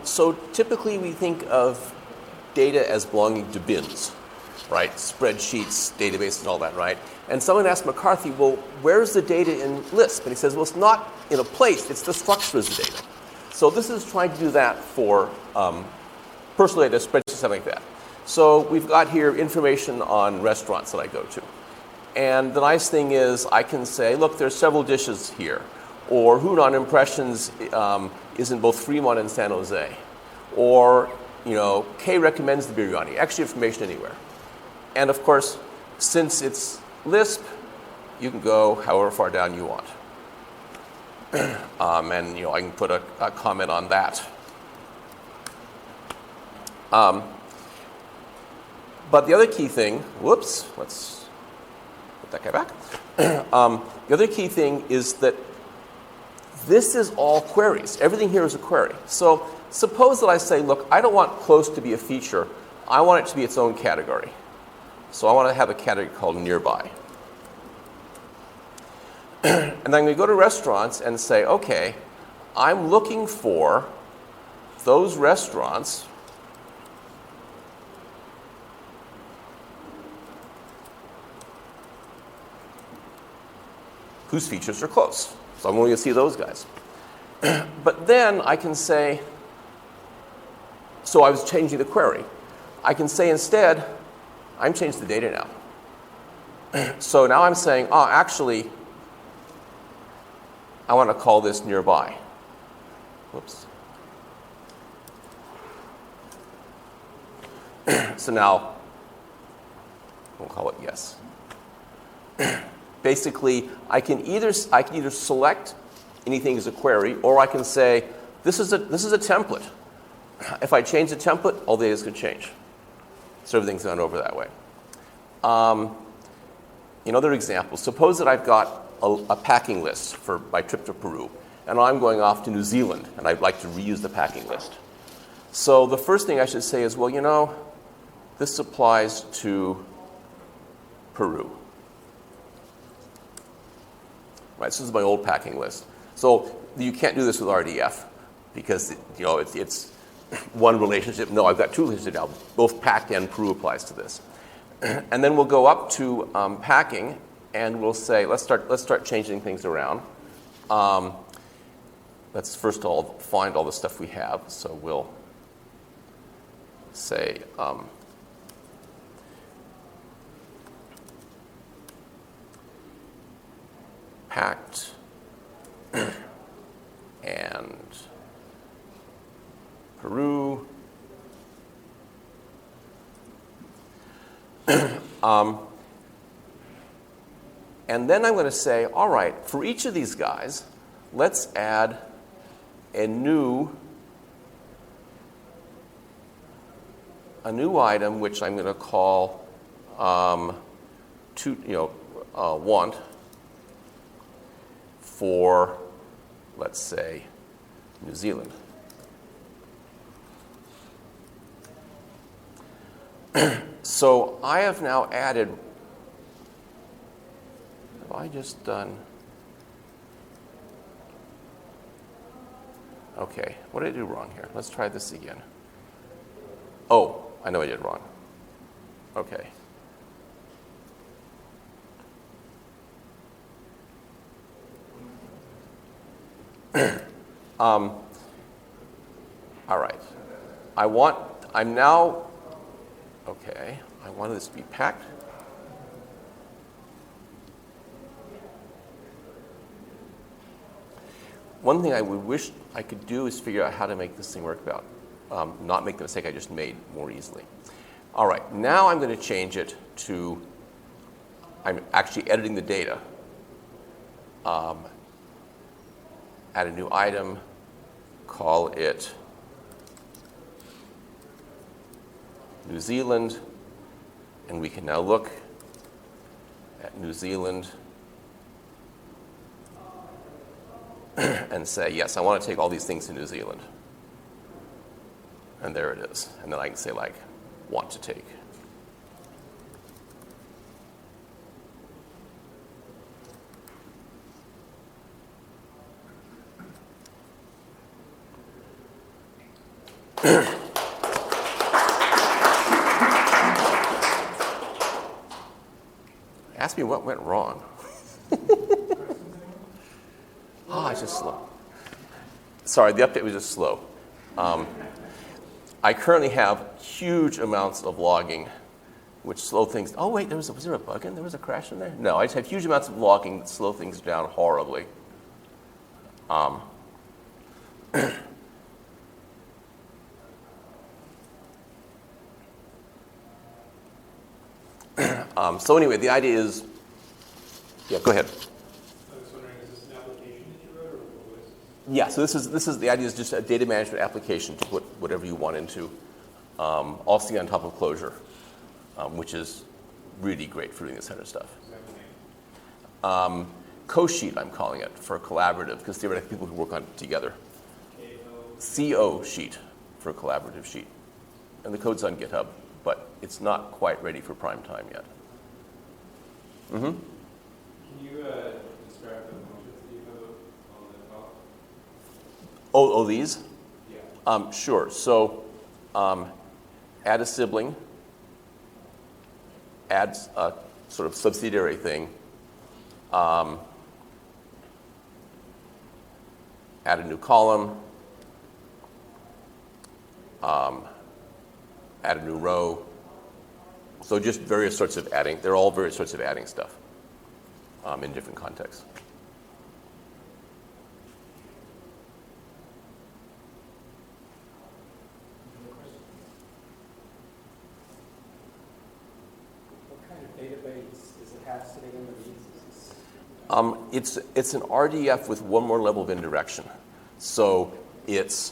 So typically we think of data as belonging to bins, right? Spreadsheets, databases, and all that, right? And someone asked McCarthy, well, where's the data in Lisp? And he says, well, it's not in a place, it's the structure of the data. So this is trying to do that for personal data, spreadsheets, something like that. So we've got here information on restaurants that I go to. And the nice thing is I can say, look, there's several dishes here. Or Hunan Impressions is in both Fremont and San Jose. Or, Kay recommends the biryani. Extra information anywhere. And of course, since it's Lisp, you can go however far down you want. And I can put a comment on that. But the other key thing, whoops, let's put that guy back. The other key thing is that this is all queries. Everything here is a query. So suppose that I say, look, I don't want close to be a feature. I want it to be its own category. So I want to have a category called nearby. And then I'm going to go to restaurants and say, okay, I'm looking for those restaurants whose features are close. So I'm only going to see those guys. But then I can say, so I was changing the query. I can say instead, I'm changing the data now. So now I'm saying, actually, I want to call this nearby. Whoops. So now, we'll call it yes. Basically, I can either select anything as a query, or I can say, this is a template. If I change the template, all data is going to change. So everything's gone over that way. In other examples, suppose that I've got a packing list for my trip to Peru, and I'm going off to New Zealand, and I'd like to reuse the packing list. So the first thing I should say is, well, this applies to Peru. Right, so this is my old packing list. So you can't do this with RDF because it's one relationship. No, I've got two relationships now. Both packed and Peru applies to this. And then we'll go up to packing, and we'll say, let's start changing things around. Let's first of all find all the stuff we have. So we'll say packed and Peru. And then I'm going to say, all right, for each of these guys, let's add a new item, which I'm going to call want for, let's say, New Zealand. So I have now added, have I just done, okay, what did I do wrong here? Let's try this again. Oh, I know I did wrong. Okay. All right. I want this to be packed. One thing I would wish I could do is figure out how to make this thing work not make the mistake I just made more easily. All right, now I'm going to change it to, I'm actually editing the data. Add a new item, call it New Zealand, and we can now look at New Zealand and say, yes, I want to take all these things to New Zealand. And there it is. And then I can say, want to take. Ask me what went wrong. It's just slow. Sorry, the update was just slow. I currently have huge amounts of logging, which slow things. Oh wait, was there a bug in? There was a crash in there? No, I just have huge amounts of logging that slow things down horribly. So anyway, the idea is, yeah, go ahead. I was wondering, is this an application that you wrote, or what is this? Yeah, so this is the idea is just a data management application to put whatever you want into, all sitting on top of Clojure, which is really great for doing this kind of stuff. Is that the name? Co-sheet, I'm calling it, for collaborative, because theoretically people can work on it together. K-O. CO sheet for a collaborative sheet. And the code's on GitHub, but it's not quite ready for prime time yet. Mm-hmm. Can you describe the functions that you have on the top? Oh, these? Yeah. Sure. So add a sibling, add a sort of subsidiary thing, add a new column, add a new row. So just various sorts of adding. They're all various sorts of adding stuff in different contexts. What kind of database does it have sitting in the these? It's an RDF with one more level of indirection. So it's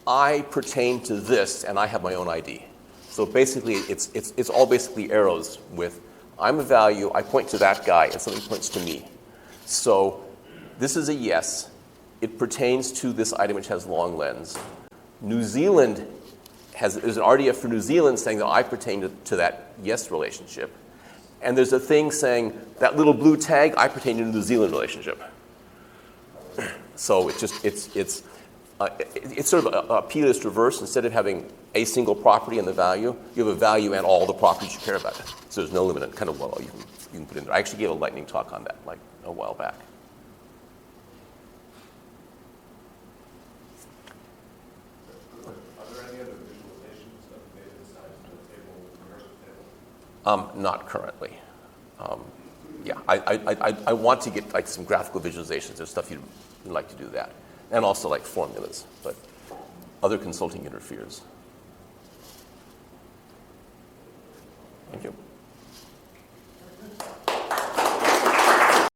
I pertain to this, and I have my own ID. So basically, it's all basically arrows with I'm a value, I point to that guy, and something points to me. So this is a yes. It pertains to this item which has long lens. New Zealand there's an RDF for New Zealand saying that I pertain to that yes relationship. And there's a thing saying that little blue tag, I pertain to the New Zealand relationship. So it's sort of a p-list reverse. Instead of having a single property and the value, you have a value and all the properties you care about. So there's no limit on kind of what all you can put in there. I actually gave a lightning talk on that like a while back. Are there any other visualizations of data besides the table, the table? Not currently. Yeah, I want to get like some graphical visualizations. There's stuff you'd like to do that. And also like formulas, but other consulting interferes.